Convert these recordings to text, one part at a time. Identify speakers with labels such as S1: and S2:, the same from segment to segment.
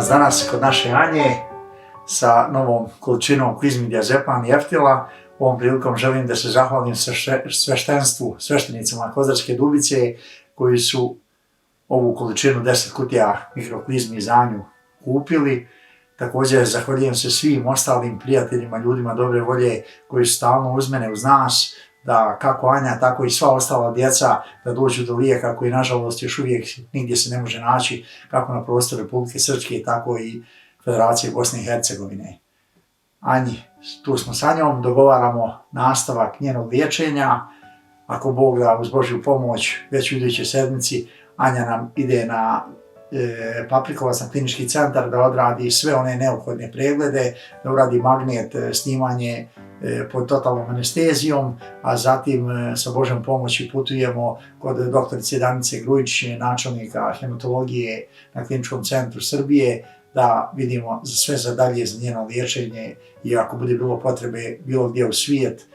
S1: nas danas kod naše Anje sa novom količinom klizmi, diazepam i eftila. Ovom prilikom želim da se zahvalim sveštenstvu, sveštenicama Kozarske Dubice koji su ovu količinu 10 kutija mikroklizmi za Anju kupili. Također zahvaljujem se svim ostalim prijateljima, ljudima dobre volje koji su stalno uz mene, uz nas, da kako Anja, tako i sva ostala djeca da dođu do lijeka koji nažalost još uvijek nigdje se ne može naći, kako na prostoru Republike Srpske, tako i Federacije Bosne i Hercegovine. Anji, tu smo sa njom, dogovaramo nastavak njenog liječenja. Ako Bog da, uz Božju pomoć, već u idućoj sedmici Anja nam ide na Paprikovac, na klinički centar, da odradi sve one neophodne preglede, da uradi magnet, snimanje pod totalnom anestezijom, a zatim sa Božjom pomoći putujemo kod doktorice Danice Grujić, načelnika hematologije na Kliničkom centru Srbije, da vidimo sve za dalje za njeno liječenje i ako bude bilo potrebe bilo gdje u svijet.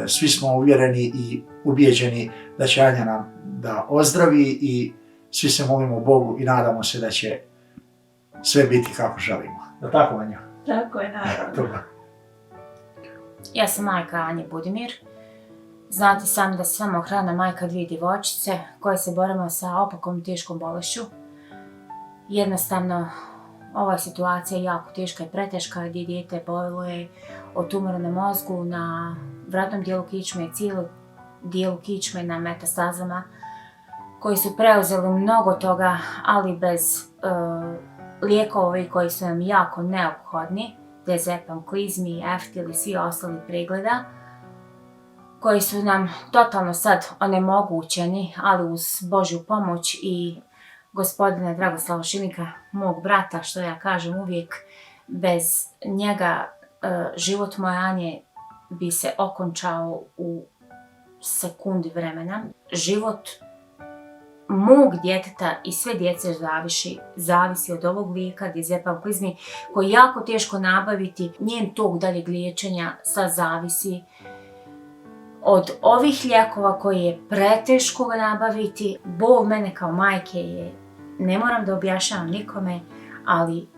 S1: Svi smo uvjereni i ubijeđeni da će Anja nam da ozdravi i svi se molimo Bogu i nadamo se da će sve biti kako želimo. Da tako, Anja?
S2: Tako je, naravno. Ja sam majka Anje Budimir. Znate sami da sam samohrana majka dvije djevojčice koje se borimo sa opakom i teškom bolešću. Jednostavno, ova situacija je jako teška i preteška gdje dijete boluje od tumora na mozgu, na vratnom dijelu kičme i cijelom dijelu kičme na metastazama koji su preuzeli mnogo toga, ali bez lijekova koji su nam jako neophodni, diazepam, klizmi, eftil i svi ostali pregleda, koji su nam totalno sad onemogućeni, ali uz Božju pomoć i gospodina Dragoslava Šinika, mog brata, što ja kažem uvijek, bez njega život moje Anje bi se okončao u sekundi vremena. Život mog djeteta i sve djece zavisi od ovog lijeka, diazepam klizmi, koji je jako teško nabaviti. Njen tok daljeg liječenja sad zavisi od ovih lijekova koji je preteško ga nabaviti. Bol mene kao majke je, ne moram da objašnjavam nikome, ali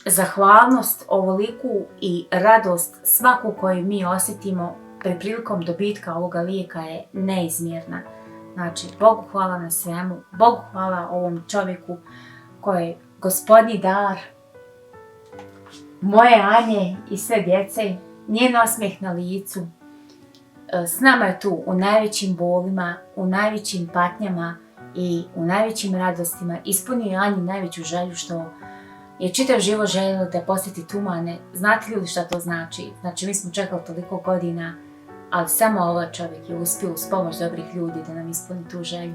S2: zahvalnost ovoliku i radost svaku koju mi osjetimo prilikom dobitka ovoga lijeka je neizmjerna. Znači, Bogu hvala na svemu, Bogu hvala ovom čovjeku koji je gospodnji dar moje Anje i sve djece, njen osmijeh na licu. S nama je tu u najvećim bolima, u najvećim patnjama i u najvećim radostima. Ispunio je Anji najveću želju što je čitav život željela da posjeti tumane. Znate li šta to znači? Znači, mi smo čekali toliko godina, ali samo ovaj čovjek je uspio uz pomoć dobrih ljudi da nam ispuni tu želju.